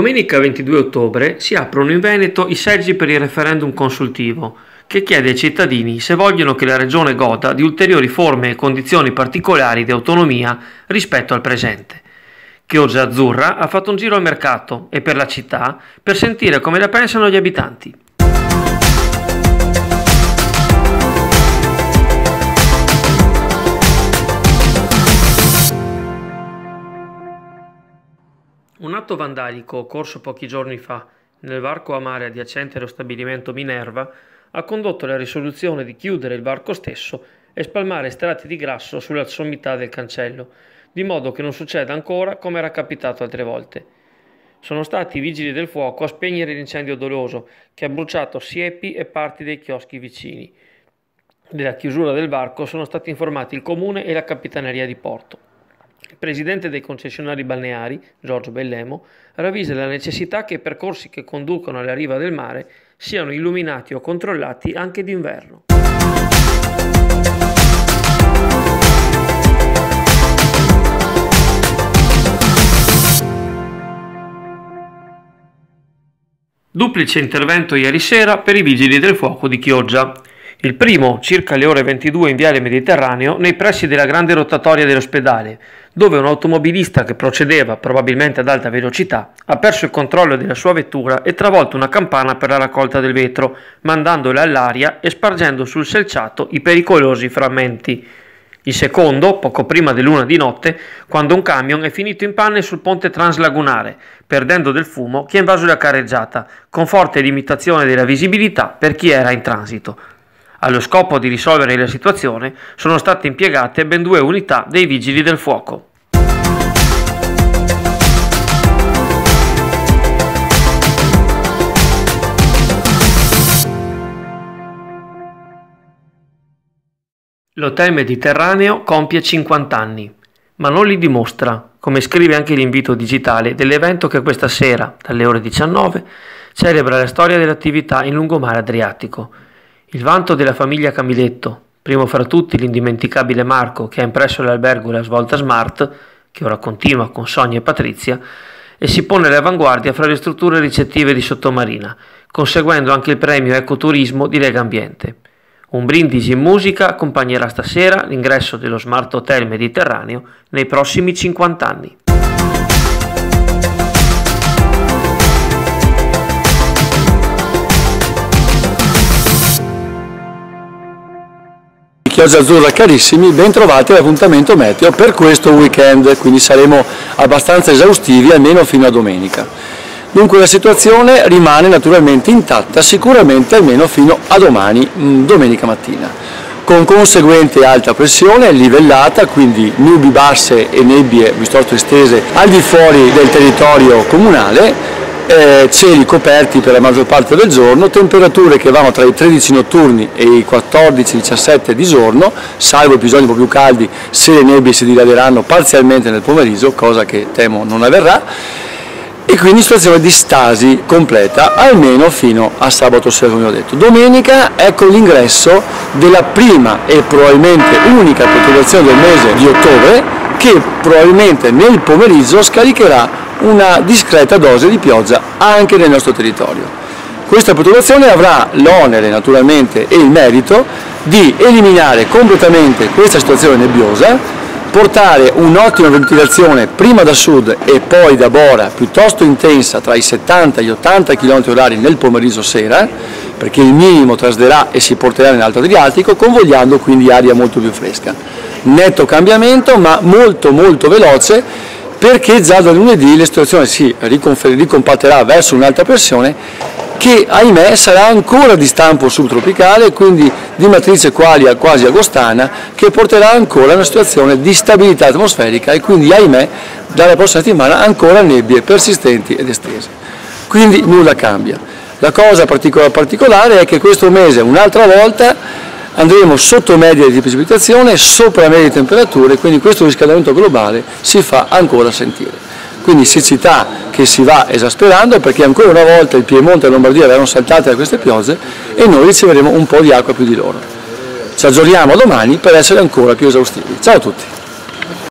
Domenica 22 ottobre si aprono in Veneto i seggi per il referendum consultivo, che chiede ai cittadini se vogliono che la Regione goda di ulteriori forme e condizioni particolari di autonomia rispetto al presente. Chioggia Azzurra ha fatto un giro al mercato e per la città per sentire come la pensano gli abitanti. Un atto vandalico occorso pochi giorni fa nel varco a mare adiacente allo stabilimento Minerva ha condotto alla risoluzione di chiudere il varco stesso e spalmare strati di grasso sulla sommità del cancello, di modo che non succeda ancora come era capitato altre volte. Sono stati i vigili del fuoco a spegnere l'incendio doloso che ha bruciato siepi e parti dei chioschi vicini. Della chiusura del varco sono stati informati il Comune e la Capitaneria di Porto. Il presidente dei concessionari balneari, Giorgio Bellemo, ravvisa la necessità che i percorsi che conducono alla riva del mare siano illuminati o controllati anche d'inverno. Duplice intervento ieri sera per i vigili del fuoco di Chioggia. Il primo, circa le ore 22 in Viale Mediterraneo, nei pressi della grande rotatoria dell'ospedale, dove un automobilista che procedeva probabilmente ad alta velocità ha perso il controllo della sua vettura e travolto una campana per la raccolta del vetro, mandandola all'aria e spargendo sul selciato i pericolosi frammenti. Il secondo, poco prima dell'1 di notte, quando un camion è finito in panne sul ponte translagunare, perdendo del fumo che ha invaso la carreggiata, con forte limitazione della visibilità per chi era in transito. Allo scopo di risolvere la situazione sono state impiegate ben 2 unità dei vigili del fuoco. L'Hotel Mediterraneo compie 50 anni, ma non li dimostra, come scrive anche l'invito digitale dell'evento che questa sera, dalle ore 19, celebra la storia dell'attività in lungomare Adriatico. Il vanto della famiglia Camiletto, primo fra tutti l'indimenticabile Marco che ha impresso l'albergo La Svolta Smart, che ora continua con Sonia e Patrizia, e si pone all'avanguardia fra le strutture ricettive di Sottomarina, conseguendo anche il premio Ecoturismo di Lega Ambiente. Un brindisi in musica accompagnerà stasera l'ingresso dello Smart Hotel Mediterraneo nei prossimi 50 anni. Chioggia Azzurra carissimi, ben trovati all'appuntamento meteo per questo weekend, quindi saremo abbastanza esaustivi almeno fino a domenica. Dunque la situazione rimane naturalmente intatta, sicuramente almeno fino a domani, domenica mattina, con conseguente alta pressione livellata, quindi nubi basse e nebbie piuttosto estese al di fuori del territorio comunale, cieli coperti per la maggior parte del giorno, temperature che vanno tra i 13 notturni e i 14-17 di giorno, salvo episodi un po' più caldi se le nebbie si diraderanno parzialmente nel pomeriggio, cosa che temo non avverrà, e quindi situazione di stasi completa almeno fino a sabato sera, come ho detto. Domenica ecco l'ingresso della prima e probabilmente unica perturbazione del mese di ottobre, che probabilmente nel pomeriggio scaricherà una discreta dose di pioggia anche nel nostro territorio. Questa perturbazione avrà l'onere naturalmente e il merito di eliminare completamente questa situazione nebbiosa, portare un'ottima ventilazione prima da sud e poi da Bora piuttosto intensa tra i 70 e gli 80 km/h nel pomeriggio sera, perché il minimo trasderà e si porterà nell'Alto Adriatico, convogliando quindi aria molto più fresca. Netto cambiamento, ma molto veloce, perché già da lunedì la situazione si ricompatterà verso un'alta pressione che ahimè sarà ancora di stampo subtropicale, quindi di matrice quasi agostana, che porterà ancora a una situazione di stabilità atmosferica e quindi ahimè dalla prossima settimana ancora nebbie persistenti ed estese. Quindi nulla cambia. La cosa particolare è che questo mese un'altra volta andremo sotto media di precipitazione, sopra media di temperature, quindi questo riscaldamento globale si fa ancora sentire. Quindi siccità che si va esasperando, perché ancora una volta il Piemonte e la Lombardia verranno saltate da queste piogge e noi riceveremo un po' di acqua più di loro. Ci aggiorniamo domani per essere ancora più esaustivi. Ciao a tutti!